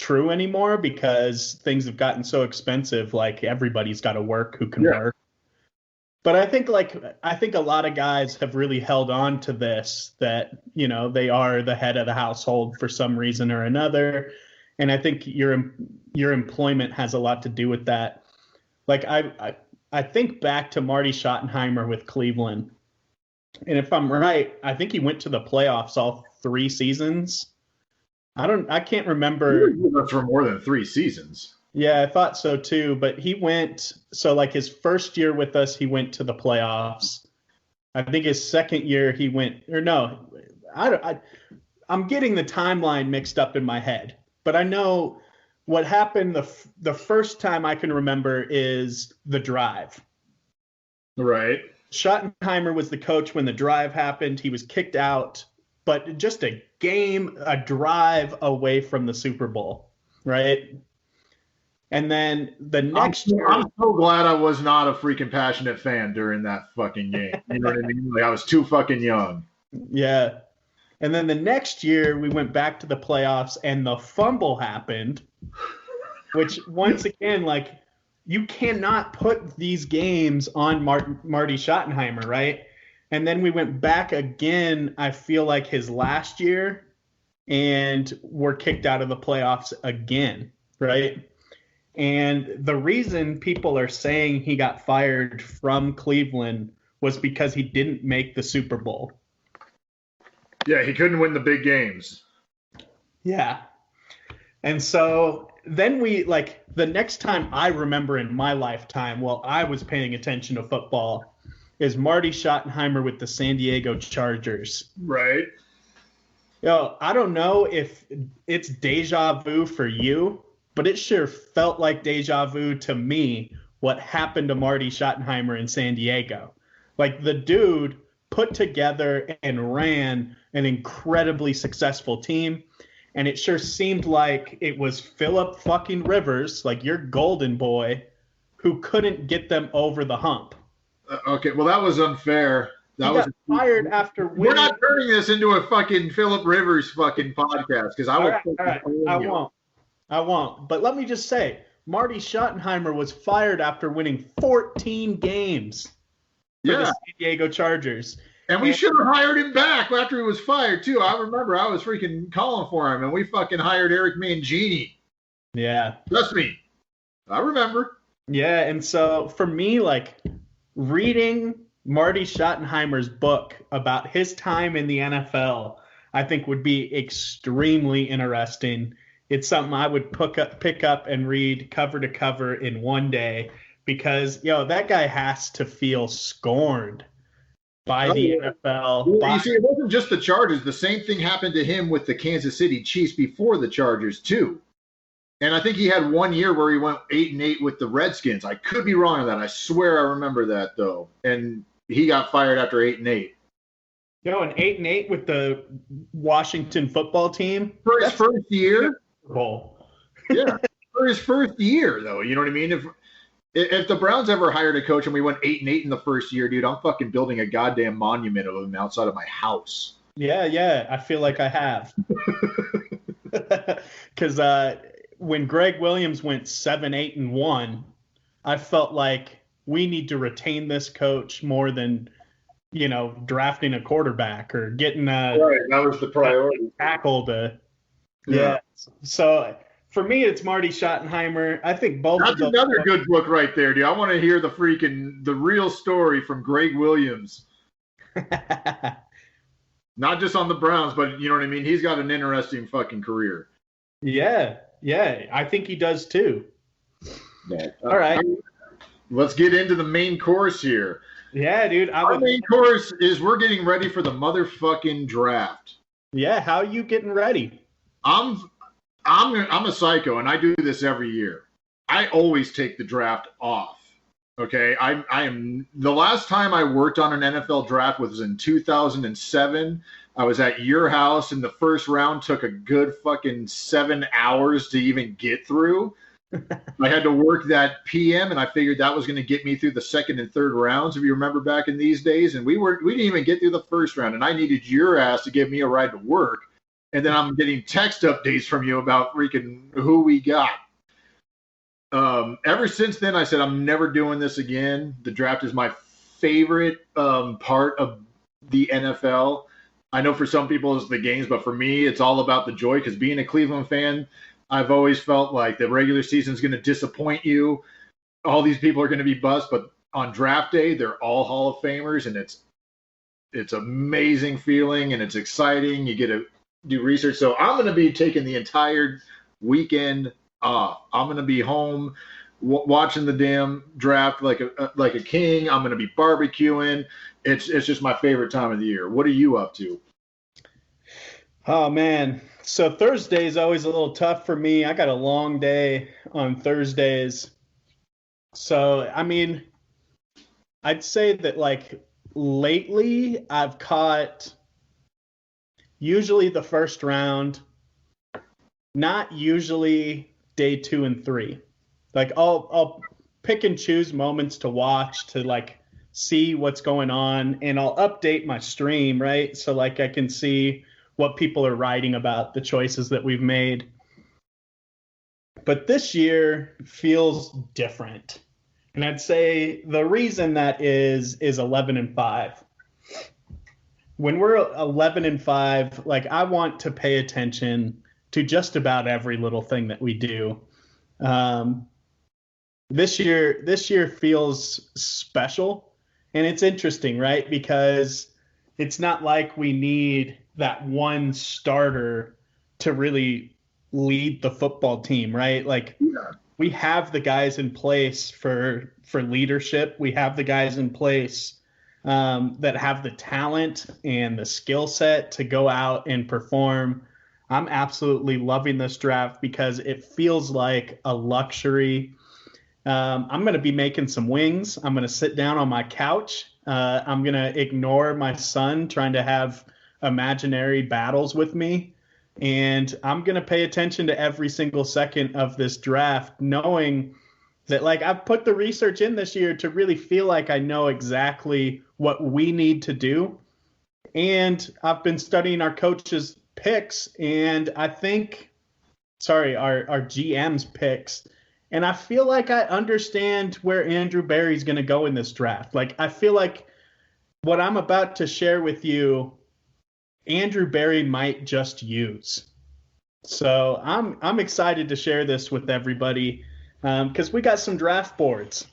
true anymore because things have gotten so expensive. Like everybody's got to work who can work. But I think a lot of guys have really held on to this, that, you know, they are the head of the household for some reason or another. And I think your employment has a lot to do with that. Like I think back to Marty Schottenheimer with Cleveland. And if I'm right, I think he went to the playoffs all 3 seasons. I can't remember. He was with us for more than 3 seasons. Yeah, I thought so too. But he went, so like his first year with us, he went to the playoffs. I think his second year he went, or no, I'm getting the timeline mixed up in my head. But I know what happened the first time I can remember is the drive. Right. Schottenheimer was the coach when the drive happened. He was kicked out, but just a drive away from the Super Bowl, right? And then the next year, I'm so glad I was not a freaking passionate fan during that fucking game. You know what I mean? Like I was too fucking young. Yeah. And then the next year we went back to the playoffs and the fumble happened, which once again, like, you cannot put these games on Marty Schottenheimer, right? And then we went back again, I feel like his last year, and were kicked out of the playoffs again, right? And the reason people are saying he got fired from Cleveland was because he didn't make the Super Bowl. Yeah, he couldn't win the big games. Yeah. And so then the next time I remember in my lifetime, while I was paying attention to football, is Marty Schottenheimer with the San Diego Chargers. Right. I don't know if it's deja vu for you, but it sure felt like deja vu to me what happened to Marty Schottenheimer in San Diego. Like, the dude put together and ran an incredibly successful team. And it sure seemed like it was Phillip fucking Rivers, like your golden boy, who couldn't get them over the hump. Okay, well, that was unfair. He got fired after winning. We're not turning this into a fucking Phillip Rivers fucking podcast, because I will. All right. I won't. But let me just say, Marty Schottenheimer was fired after winning 14 games for the San Diego Chargers. And we should have hired him back after he was fired, too. I remember I was freaking calling for him, and we fucking hired Eric Mangini. Yeah. Trust me. I remember. Yeah, and so for me, like, reading Marty Schottenheimer's book about his time in the NFL, I think would be extremely interesting. It's something I would pick up and read cover to cover in one day because, that guy has to feel scorned by the NFL. Well, you see, it wasn't just the Chargers. The same thing happened to him with the Kansas City Chiefs before the Chargers, too. And I think he had 1 year where he went 8-8 with the Redskins. I could be wrong on that. I swear I remember that, though. And he got fired after 8-8. An 8-8 with the Washington football team? For his first year? Yeah. For his first year, though. You know what I mean? If the Browns ever hired a coach and we went 8-8 in the first year, dude, I'm fucking building a goddamn monument of him outside of my house. Yeah, I feel like I have. Because when Greg Williams went 7-8-1, I felt like we need to retain this coach more than, drafting a quarterback or getting right, that was the priority. Tackle to. Yeah. So for me, it's Marty Schottenheimer. I think both. That's another good book right there, dude. I want to hear the real story from Greg Williams. Not just on the Browns, but you know what I mean? He's got an interesting fucking career. Yeah. I think he does too. All right. Let's get into the main course here. Yeah, dude. Our main course is we're getting ready for the motherfucking draft. Yeah, how are you getting ready? I'm a psycho, and I do this every year. I always take the draft off. Okay, I am. The last time I worked on an NFL draft was in 2007. I was at your house, and the first round took a good fucking 7 hours to even get through. I had to work that PM, and I figured that was going to get me through the second and third rounds, if you remember back in these days. And we didn't even get through the first round, and I needed your ass to give me a ride to work. and then I'm getting text updates from you about freaking who we got. Ever since then, I said I'm never doing this again. The draft is my favorite part of the NFL. I know for some people it's the games, but for me, it's all about the joy. Because being a Cleveland fan, I've always felt like the regular season is going to disappoint you. All these people are going to be bust, but on draft day, they're all Hall of Famers, and it's amazing feeling, and it's exciting. You get to do research. So I'm going to be taking the entire weekend off. I'm going to be home watching the damn draft like a king. I'm going to be barbecuing. It's just my favorite time of the year. What are you up to? Oh, man. So Thursday is always a little tough for me. I got a long day on Thursdays. So, I mean, I'd say that, like, lately I've caught usually the first round, not usually day 2 and 3. Like, I'll pick and choose moments to watch to, like, see what's going on, and I'll update my stream, right? So, like, I can see what people are writing about the choices that we've made. But this year feels different. And I'd say the reason that is 11-5. When we're 11-5, like, I want to pay attention to just about every little thing that we do. This year feels special, and it's interesting, right? Because it's not like we need that one starter to really lead the football team, right? Like, we have the guys in place for leadership. We have the guys in place that have the talent and the skill set to go out and perform. I'm absolutely loving this draft because it feels like a luxury. I'm going to be making some wings. I'm going to sit down on my couch. I'm going to ignore my son trying to have imaginary battles with me. And I'm going to pay attention to every single second of this draft, knowing that, like, I've put the research in this year to really feel like I know exactly what we need to do. And I've been studying our coaches' picks, and our GM's picks. And I feel like I understand where Andrew Berry's going to go in this draft. Like, I feel like what I'm about to share with you, Andrew Berry might just use. So I'm excited to share this with everybody because we got some draft boards.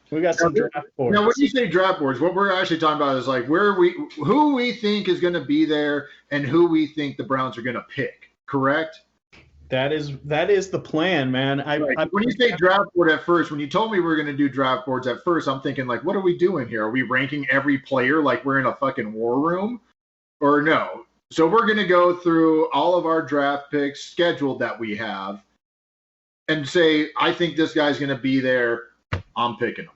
Now, when you say draft boards, what we're actually talking about is like who we think is going to be there and who we think the Browns are going to pick. Correct? That is the plan, man. When you say draft board at first, when you told me we were going to do draft boards at first, I'm thinking, like, what are we doing here? Are we ranking every player like we're in a fucking war room? Or no? So we're going to go through all of our draft picks scheduled that we have and say, I think this guy's going to be there. I'm picking him.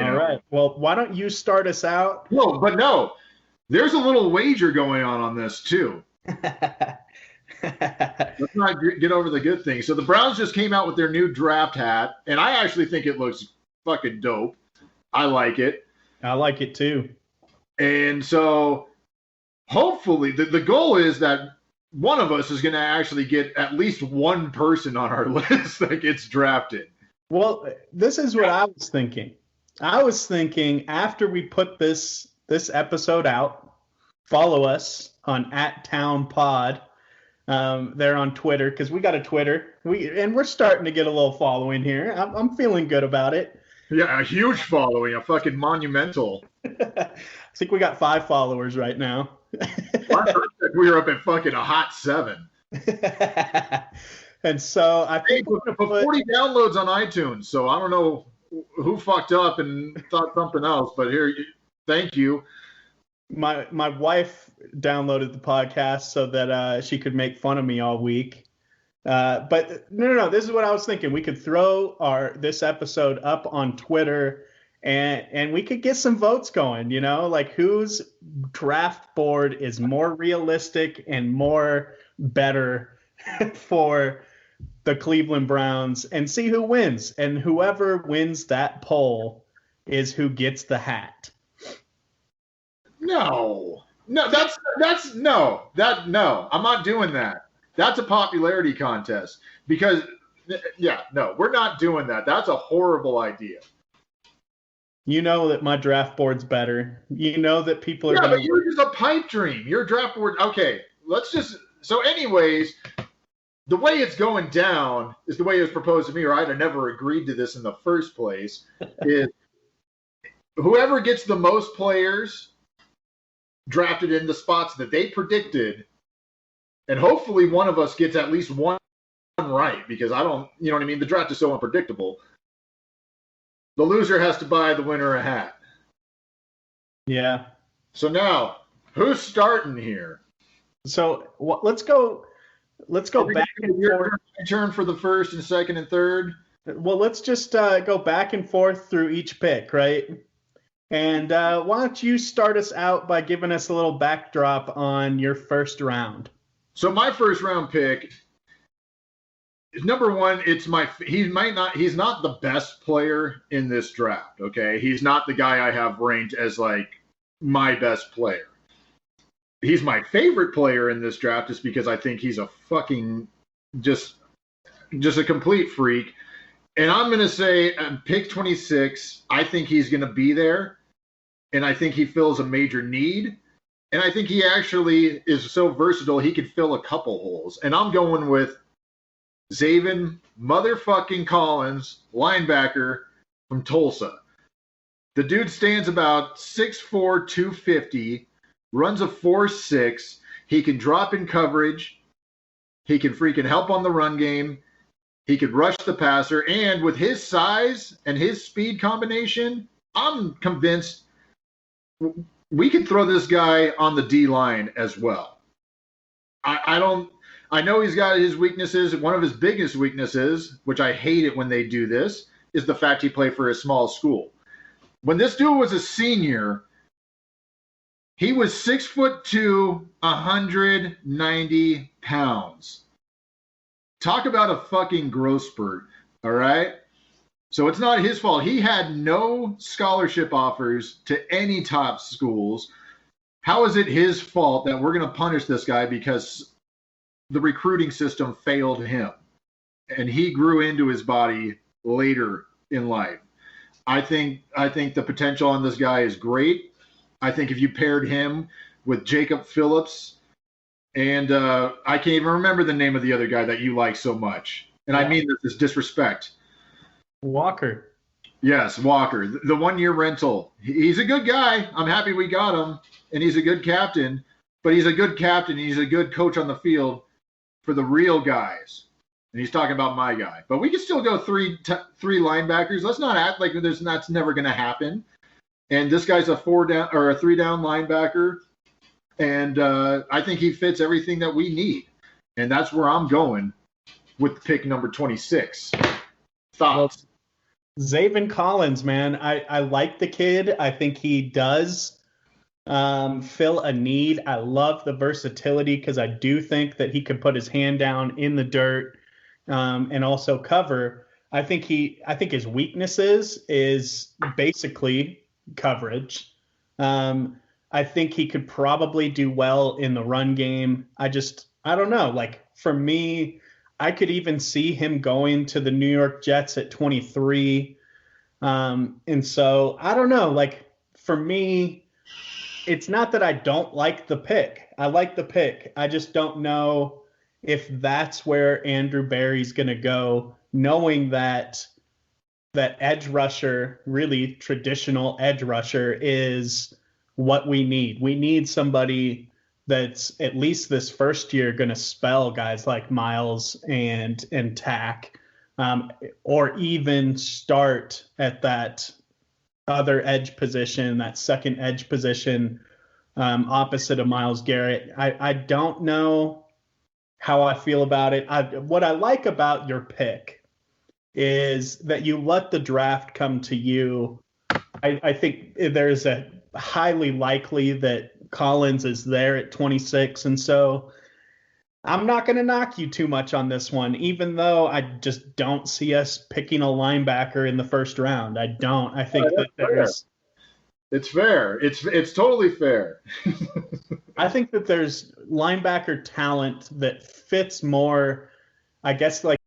All right. Well, why don't you start us out? No. There's a little wager going on this, too. Let's not get over the good thing. So the Browns just came out with their new draft hat, and I actually think it looks fucking dope. I like it. I like it, too. And so hopefully the goal is that one of us is going to actually get at least one person on our list that gets drafted. Well, this is what I was thinking. I was thinking after we put this episode out, follow us on @TownPod. They're on Twitter because we got a Twitter. We're starting to get a little following here. I'm feeling good about it. Yeah, a huge following, a fucking monumental. I think we got 5 followers right now. We were up at fucking a hot 7. And so I think we're going to put 40 downloads on iTunes. So I don't know who fucked up and thought something else, but here, thank you. My wife downloaded the podcast so that she could make fun of me all week. But no. This is what I was thinking. We could throw this episode up on Twitter and we could get some votes going, like whose draft board is more realistic and more better for the Cleveland Browns, and see who wins. And whoever wins that poll is who gets the hat. No. No, no. I'm not doing that. That's a popularity contest because, yeah, no, we're not doing that. That's a horrible idea. You know that my draft board's better. You know that people are Yeah, going but to. you're just a pipe dream. Your draft board. Okay, let's just. So, anyways, the way it's going down is the way it was proposed to me, or I'd have never agreed to this in the first place. Is whoever gets the most players drafted in the spots that they predicted, and hopefully one of us gets at least one right, because I don't, you know what I mean? The draft is so unpredictable. The loser has to buy the winner a hat. Yeah. So now, who's starting here? So let's go back and forth. Your turn for the first and second and third. Well, let's just go back and forth through each pick, right? And why don't you start us out by giving us a little backdrop on your first round? So my first round pick, number one, he's not the best player in this draft. Okay, he's not the guy I have ranked as like my best player. He's my favorite player in this draft just because I think he's a fucking just a complete freak. And I'm going to say pick 26, I think he's going to be there. And I think he fills a major need. And I think he actually is so versatile, he could fill a couple holes. And I'm going with Zaven motherfucking Collins, linebacker from Tulsa. The dude stands about 6'4", 250, runs a 4.6. He can drop in coverage. He can freaking help on the run game. He could rush the passer. And with his size and his speed combination, I'm convinced we could throw this guy on the D-line as well. I know he's got his weaknesses. One of his biggest weaknesses, which I hate it when they do this, is the fact he played for a small school. When this dude was a senior, he was 6'2", 190 pounds. Talk about a fucking growth spurt, all right? So it's not his fault. He had no scholarship offers to any top schools. How is it his fault that we're going to punish this guy because the recruiting system failed him and he grew into his body later in life? I think the potential on this guy is great. I think if you paired him with Jacob Phillips and I can't even remember the name of the other guy that you like so much. And I mean this is disrespect. Walker. Yes, Walker. The 1-year rental. He's a good guy. I'm happy we got him. And he's a good captain. But he's a good captain. He's a good coach on the field for the real guys. And he's talking about my guy. But we can still go three linebackers. Let's not act like that's never going to happen. And this guy's a 3-down linebacker. And I think he fits everything that we need. And that's where I'm going with pick number 26. Thoughts? Well, Zaven Collins, man, I like the kid. I think he does fill a need. I love the versatility because I do think that he could put his hand down in the dirt and also cover. I think his weaknesses is basically coverage. I think he could probably do well in the run game. I don't know. Like for me, I could even see him going to the New York Jets at 23. And so I don't know. Like for me, it's not that I don't like the pick. I like the pick. I just don't know if that's where Andrew Berry's going to go, knowing that edge rusher, really traditional edge rusher, is what we need. We need somebody that's at least this first year going to spell guys like Miles and Tack, or even start at that other edge position, that second edge position, opposite of Myles Garrett. I don't know how I feel about it. What I like about your pick is that you let the draft come to you. I think there's a highly likely that Collins is there at 26. And so I'm not going to knock you too much on this one, even though I just don't see us picking a linebacker in the first round. I don't. I think that It's fair. It's totally fair. I think that there's linebacker talent that fits more, I guess, like